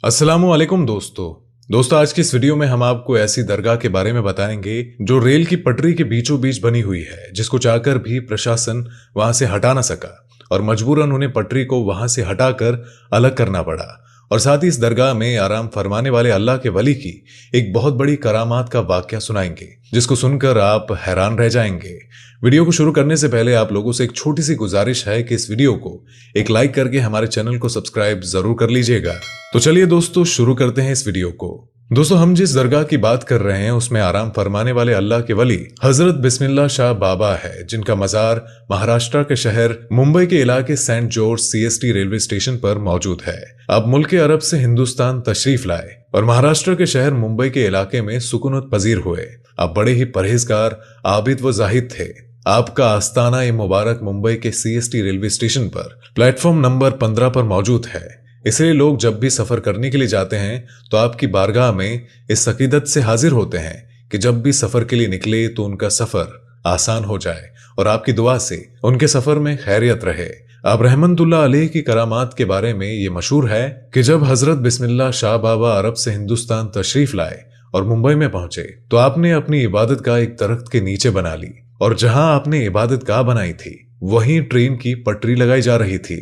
अस्सलामुअलैकुम दोस्तों आज की इस वीडियो में हम आपको ऐसी दरगाह के बारे में बताएंगे जो रेल की पटरी के बीचों बीच बनी हुई है, जिसको चाहकर भी प्रशासन वहां से हटा ना सका और मजबूरन उन्हें पटरी को वहां से हटाकर अलग करना पड़ा। और साथ ही इस दरगाह में आराम फरमाने वाले अल्लाह के वली की एक बहुत बड़ी करामात का वाकया सुनाएंगे, जिसको सुनकर आप हैरान रह जाएंगे। वीडियो को शुरू करने से पहले आप लोगों से एक छोटी सी गुजारिश है कि इस वीडियो को एक लाइक करके हमारे चैनल को सब्सक्राइब जरूर कर लीजिएगा। तो चलिए दोस्तों शुरू करते हैं इस वीडियो को। दोस्तों हम जिस दरगाह की बात कर रहे हैं उसमें आराम फरमाने वाले अल्लाह के वली हजरत बिस्मिल्लाह शाह बाबा है, जिनका मजार महाराष्ट्र के शहर मुंबई के इलाके Saint George CST railway station पर मौजूद है। आप मुल्क अरब से हिंदुस्तान तशरीफ लाए और महाराष्ट्र के शहर मुंबई के इलाके में सुकूनत पजीर हुए। आप बड़े ही परहेजगार, आबिद व जाहिद थे। आपका आस्ताना ए मुबारक मुंबई के CST रेलवे स्टेशन पर प्लेटफॉर्म नंबर 15 पर मौजूद है। इसलिए लोग जब भी सफर करने के लिए जाते हैं तो आपकी बारगाह में इस अकीदत से हाजिर होते हैं कि जब भी सफर के लिए निकले तो उनका सफर आसान हो जाए और आपकी दुआ से उनके सफर में खैरियत रहे। अब रहमतुल्लाह अलैह की करामात के बारे में ये मशहूर है कि जब हजरत बिस्मिल्लाह शाह बाबा अरब से हिंदुस्तान तशरीफ लाए और मुंबई में पहुंचे तो आपने अपनी इबादत गाह एक दरख्त के नीचे बना ली और जहां आपने इबादत गाह बनाई थी वहीं ट्रेन की पटरी लगाई जा रही थी।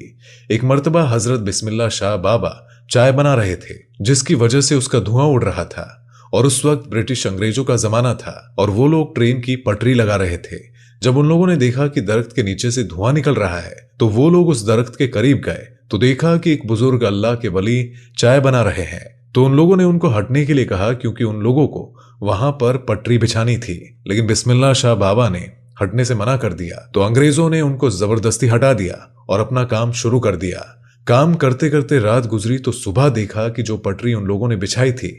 एक मर्तबा हजरत बिस्मिल्लाह शाह बाबा चाय बना रहे थे, जिसकी वजह से उसका धुआं उड़ रहा था और उस वक्त ब्रिटिश अंग्रेजों का जमाना था और वो लोग ट्रेन की पटरी लगा रहे थे। जब उन लोगों ने देखा कि दरख्त के नीचे से धुआं निकल रहा है तो वो लोग उस दरख्त के करीब गए तो देखा कि एक बुजुर्ग अल्लाह के वली चाय बना रहे हैं। तो उन लोगों ने उनको हटने के लिए कहा, क्योंकि उन लोगों को वहां पर पटरी बिछानी थी। लेकिन बिस्मिल्लाह शाह बाबा ने हटने से मना कर दिया तो अंग्रेजों ने उनको जबरदस्ती हटा दिया और अपना काम शुरू कर दिया। काम करते करते रात गुजरी तो सुबह देखा कि जो पटरी उन लोगों ने बिछाई थी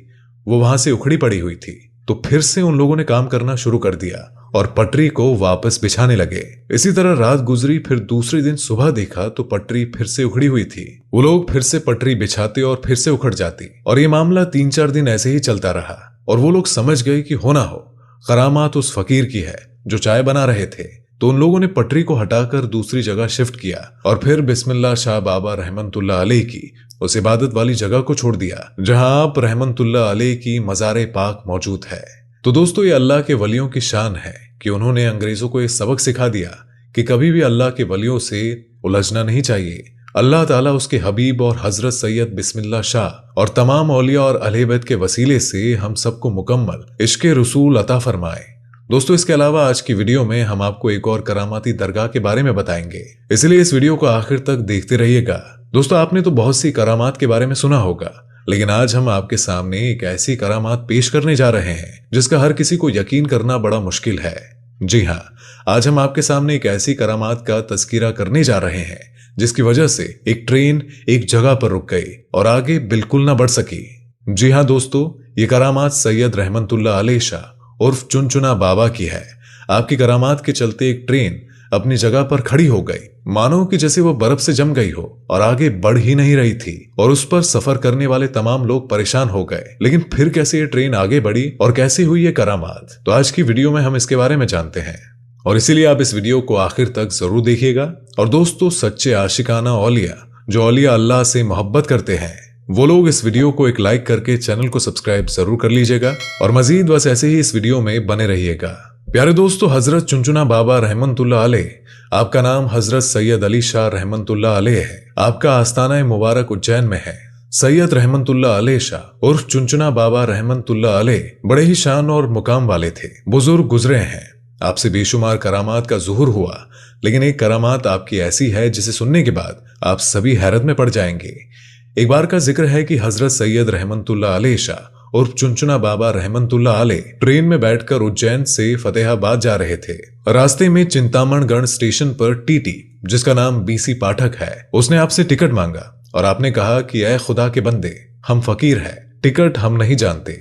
वो वहां से उखड़ी पड़ी हुई थी। तो फिर से उन लोगों ने काम करना शुरू कर दिया और पटरी को वापस बिछाने लगे। इसी तरह रात गुजरी, फिर दूसरे दिन सुबह देखा तो पटरी फिर से उखड़ी हुई थी। वो लोग फिर से पटरी बिछाते और फिर से उखड़ जाती और ये मामला 3-4 दिन ऐसे ही चलता रहा और वो लोग समझ गए कि होना हो करामात उस फकीर की है जो चाय बना रहे थे। तो उन लोगों ने पटरी को हटाकर दूसरी जगह शिफ्ट किया और फिर बिस्मिल्लाह शाह बाबा रहमतुल्लाह अलैह की उस इबादत वाली जगह को छोड़ दिया जहां आप रहमतुल्लाह अलैह की मज़ार पाक मौजूद है। तो दोस्तों ये अल्लाह के वलियों की शान है कि उन्होंने अंग्रेजों को ये सबक सिखा दिया कि कभी भी अल्लाह के वलियों से उलझना नहीं चाहिए। अल्लाह ताला उसके हबीब और हजरत सैयद बिस्मिल्लाह शाह और तमाम औलिया और अहले बैत के वसीले से हम सबको मुकम्मल इश्क़ रसूल अता फरमाए। दोस्तों इसके अलावा आज की वीडियो में हम आपको एक और करामाती दरगाह के बारे में बताएंगे, इसलिए इस वीडियो को आखिर तक देखते रहिएगा। दोस्तों आपने तो बहुत सी करामात के बारे में सुना होगा, लेकिन आज हम आपके सामने एक ऐसी करामात पेश करने जा रहे हैं जिसका हर किसी को यकीन करना बड़ा मुश्किल है। जी हाँ, आज हम आपके सामने एक ऐसी करामात का तज़किरा करने जा रहे हैं जिसकी वजह से एक ट्रेन एक जगह पर रुक गई और आगे बिल्कुल ना बढ़ सकी। जी हाँ दोस्तों, ये करामात सैयद रहमतुल्लाह अलैह शाह उर्फ चुनचुना बाबा की है। आपकी करामात के चलते एक ट्रेन अपनी जगह पर खड़ी हो गई, मानो कि जैसे वो बर्फ से जम गई हो और आगे बढ़ ही नहीं रही थी और उस पर सफर करने वाले तमाम लोग परेशान हो गए। लेकिन फिर कैसे ये ट्रेन आगे बढ़ी और कैसे हुई ये करामात, तो आज की वीडियो में हम इसके बारे में जानते हैं और इसीलिए आप इस वीडियो को आखिर तक जरूर देखिएगा। और दोस्तों सच्चे आशिकाना औलिया जो औलिया अल्लाह से मोहब्बत करते हैं वो लोग इस वीडियो को एक लाइक करके चैनल को सब्सक्राइब जरूर कर लीजिएगा और मजीद बस ऐसे ही इस वीडियो में बने रहिएगा। प्यारे दोस्तों, हजरत चुनचुना बाबा रहमतुल्लाह अलैह, आपका नाम हजरत सैयद अली शाह रहमतुल्लाह अलैह है। आपका आस्ताना मुबारक उज्जैन में है। सैयद रहमतुल्लाह अलैह शाह उर्फ चुनचुना बाबा रहमतुल्लाह अलैह बड़े ही शान और मुकाम वाले थे। बुजुर्ग गुजरे हैं, आपसे बेशुमार करामात का ज़ुहूर हुआ, लेकिन एक करामात आपकी ऐसी है जिसे सुनने के बाद आप सभी हैरत में पड़ जाएंगे। एक बार का जिक्र है कि हजरत सैयद रहमतुल्लाह अलैह शाह उर्फ चुनचुना बाबा रहमतुल्लाह अलैह ट्रेन में बैठकर उज्जैन से फतेहाबाद जा रहे थे। रास्ते में चिंतामणगढ़ स्टेशन पर टीटी, जिसका नाम BC पाठक है, उसने आपसे टिकट मांगा और आपने कहा कि ऐ खुदा के बंदे, हम फकीर हैं, टिकट हम नहीं जानते।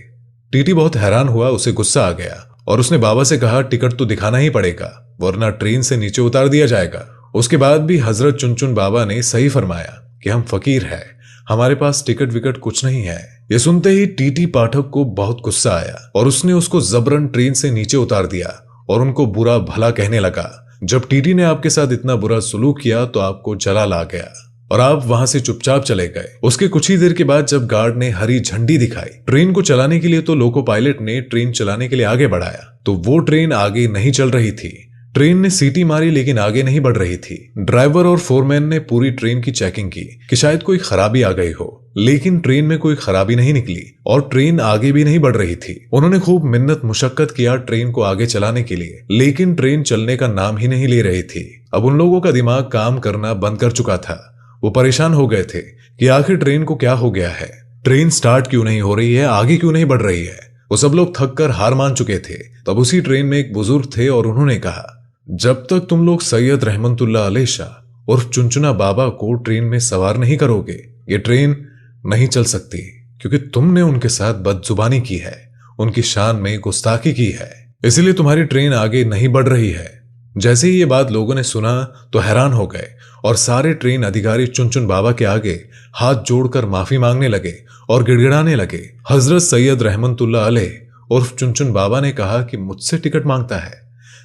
टीटी बहुत हैरान हुआ, उसे गुस्सा आ गया और उसने बाबा से कहा टिकट तो दिखाना ही पड़ेगा वरना ट्रेन से नीचे उतार दिया जाएगा। उसके बाद भी हजरत चुनचुन बाबा ने सही फरमाया कि हम फकीर हैं, हमारे पास टिकट विकट कुछ नहीं है। ये सुनते ही टीटी पाठक को बहुत गुस्सा आया और उसने उसको जबरन ट्रेन से नीचे उतार दिया और उनको बुरा भला कहने लगा। जब टीटी ने आपके साथ इतना बुरा सलूक किया तो आपको जलाल आ गया। और आप वहां से चुपचाप चले गए। उसके कुछ ही देर के बाद जब गार्ड ने हरी झंडी दिखाई ट्रेन को चलाने के लिए, तो लोको पायलट ने ट्रेन चलाने के लिए आगे बढ़ाया, तो वो ट्रेन आगे नहीं चल रही थी। ट्रेन ने सीटी मारी लेकिन आगे नहीं बढ़ रही थी। ड्राइवर और फोरमैन ने पूरी ट्रेन की चेकिंग की कि शायद कोई खराबी आ गई हो, लेकिन ट्रेन में कोई खराबी नहीं निकली और ट्रेन आगे भी नहीं बढ़ रही थी। उन्होंने खूब मिन्नत मुशक्कत किया ट्रेन को आगे चलाने के लिए, लेकिन ट्रेन चलने का नाम ही नहीं ले रही थी। अब उन लोगों का दिमाग काम करना बंद कर चुका था। वो परेशान हो गए थे कि आखिर ट्रेन को क्या हो गया है, ट्रेन स्टार्ट क्यों नहीं हो रही है, आगे क्यों नहीं बढ़ रही है। वो सब लोग थक कर हार मान चुके थे। तब उसी ट्रेन में एक बुजुर्ग थे और उन्होंने कहा, जब तक तुम लोग सैयद रहमतुल्लाह अलैह शाह उर्फ चुनचुना बाबा को ट्रेन में सवार नहीं करोगे, ये ट्रेन नहीं चल सकती, क्योंकि तुमने उनके साथ बदजुबानी की है, उनकी शान में गुस्ताखी की है, इसलिए तुम्हारी ट्रेन आगे नहीं बढ़ रही है। जैसे ही ये बात लोगों ने सुना तो हैरान हो गए और सारे ट्रेन अधिकारी चुनचुन बाबा के आगे हाथ जोड़कर माफी मांगने लगे और गिड़गिड़ाने लगे। हजरत सैयद रहमतुल्लाह अलैह उर्फ चुनचुन बाबा ने कहा कि मुझसे टिकट मांगता है,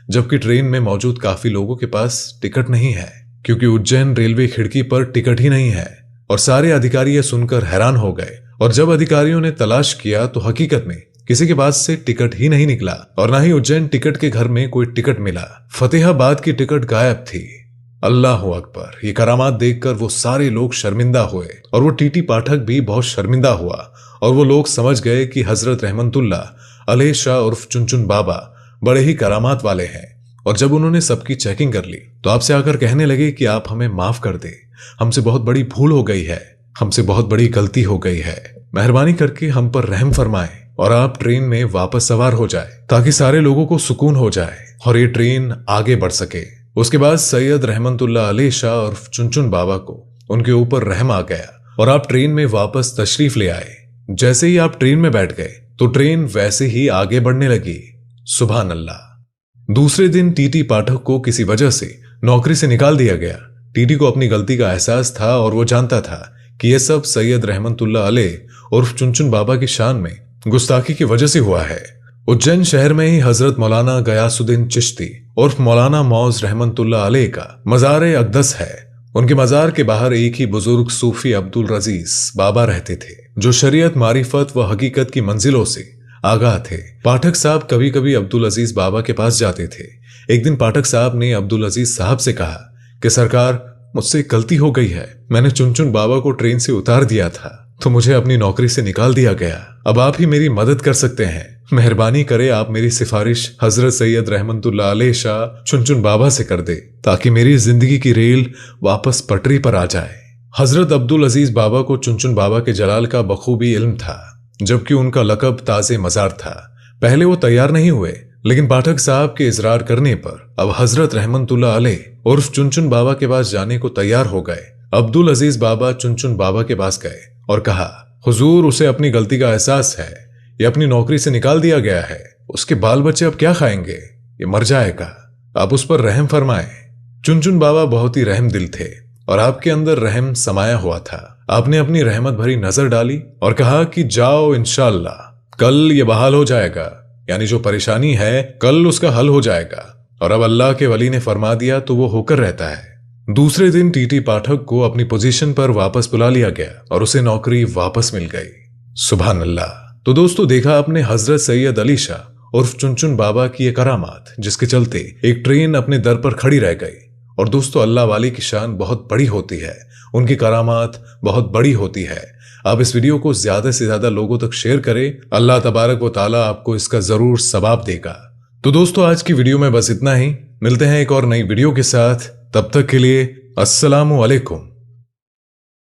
जबकि ट्रेन में मौजूद काफी लोगों के पास टिकट नहीं है, क्योंकि उज्जैन रेलवे खिड़की पर टिकट ही नहीं है। और सारे अधिकारी यह सुनकर हैरान हो गए और जब अधिकारियों ने तलाश किया तो हकीकत में किसी के पास से टिकट ही नहीं निकला और ना ही उज्जैन टिकट के घर में कोई टिकट मिला। फतेहाबाद की टिकट गायब थी। अल्लाह अकबर। ये करामात देखकर वो सारे लोग शर्मिंदा हुए और वो टीटी पाठक भी बहुत शर्मिंदा हुआ और वो लोग समझ गए कि हजरत रहमतुल्लाह अलैह शाह उर्फ चुनचुन बाबा बड़े ही करामात वाले हैं। और जब उन्होंने सबकी चेकिंग कर ली तो आपसे आकर कहने लगे कि आप हमें माफ कर दे, हमसे बहुत बड़ी भूल हो गई है, हमसे बहुत बड़ी गलती हो गई है, मेहरबानी करके हम पर रहम फरमाएं और आप ट्रेन में वापस सवार हो जाए ताकि सारे लोगों को सुकून हो जाए और ये ट्रेन आगे बढ़ सके। उसके बाद सैयद रहमतुल्लाह अलैह शाह और चुनचुन बाबा को उनके ऊपर रहम आ गया और आप ट्रेन में वापस तशरीफ ले आए। जैसे ही आप ट्रेन में बैठ गए तो ट्रेन वैसे ही आगे बढ़ने लगी। सुभान अल्लाह। दूसरे दिन टीटी पाठक को किसी वजह से नौकरी से निकाल दिया गया। टीटी को अपनी गलती का एहसास था और वो जानता था कि यह सब सैयद रहमतुल्लाह अलैह उर्फ चुनचुन बाबा की शान में गुस्ताखी की वजह से हुआ है। उज्जैन शहर में ही हजरत मौलाना गयासुद्दीन चिश्ती उर्फ मौलाना मौज रहमतुल्लाह अलैह का मजार अक़दस है। उनके मजार के बाहर एक ही बुजुर्ग सूफी अब्दुल रजीज बाबा रहते थे, जो शरीयत, मारिफत व हकीकत की मंजिलों से आगाह थे। पाठक साहब कभी कभी अब्दुल अजीज बाबा के पास जाते थे। एक दिन पाठक साहब ने अब्दुल अजीज साहब से कहा कि सरकार, मुझसे गलती हो गई है, मैंने चुनचुन बाबा को ट्रेन से उतार दिया था तो मुझे अपनी नौकरी से निकाल दिया गया। अब आप ही मेरी मदद कर सकते हैं, मेहरबानी करे आप मेरी सिफारिश हजरत सैयद रहमतुल्लाह अलैह शाह चुनचुन बाबा से कर दे ताकि मेरी जिंदगी की रेल वापस पटरी पर आ जाए। हजरत अब्दुल अजीज बाबा को चुनचुन बाबा के जलाल का बखूबी इल्म था, जबकि उनका लकब ताजे मजार था। पहले वो तैयार नहीं हुए, लेकिन पाठक साहब के इजरार करने पर अब हजरत रहमतुल्लाह अलैह उर्फ चुनचुन बाबा के पास जाने को तैयार हो गए। अब्दुल अजीज बाबा चुनचुन बाबा के पास गए और कहा, हुजूर, उसे अपनी गलती का एहसास है, ये अपनी नौकरी से निकाल दिया गया है, उसके बाल बच्चे अब क्या खाएंगे, ये मर जाएगा, आप उस पर रहम फरमाएं। चुनचुन बाबा बहुत ही रहम दिल थे और आपके अंदर रहम समाया हुआ था। आपने अपनी रहमत भरी नजर डाली और कहा कि जाओ, इंशाअल्लाह कल ये बहाल हो जाएगा, यानी जो परेशानी है कल उसका हल हो जाएगा। और अब अल्लाह के वली ने फरमा दिया तो वो होकर रहता है। दूसरे दिन टीटी पाठक को अपनी पोजीशन पर वापस बुला लिया गया और उसे नौकरी वापस मिल गई। सुभान अल्लाह। तो दोस्तों, देखा आपने हजरत सैयद अली शाह उर्फ चुनचुन बाबा की ये करामात, जिसके चलते एक ट्रेन अपने दर पर खड़ी रह गई। और दोस्तों, अल्लाह वाले की शान बहुत बड़ी होती है, उनकी करामात बहुत बड़ी होती है। आप इस वीडियो को ज्यादा से ज्यादा लोगों तक शेयर करें, अल्लाह तबारक व ताला आपको इसका जरूर सवाब देगा। तो दोस्तों, आज की वीडियो में बस इतना ही। मिलते हैं एक और नई वीडियो के साथ, तब तक के लिए अस्सलामु अलैकुम।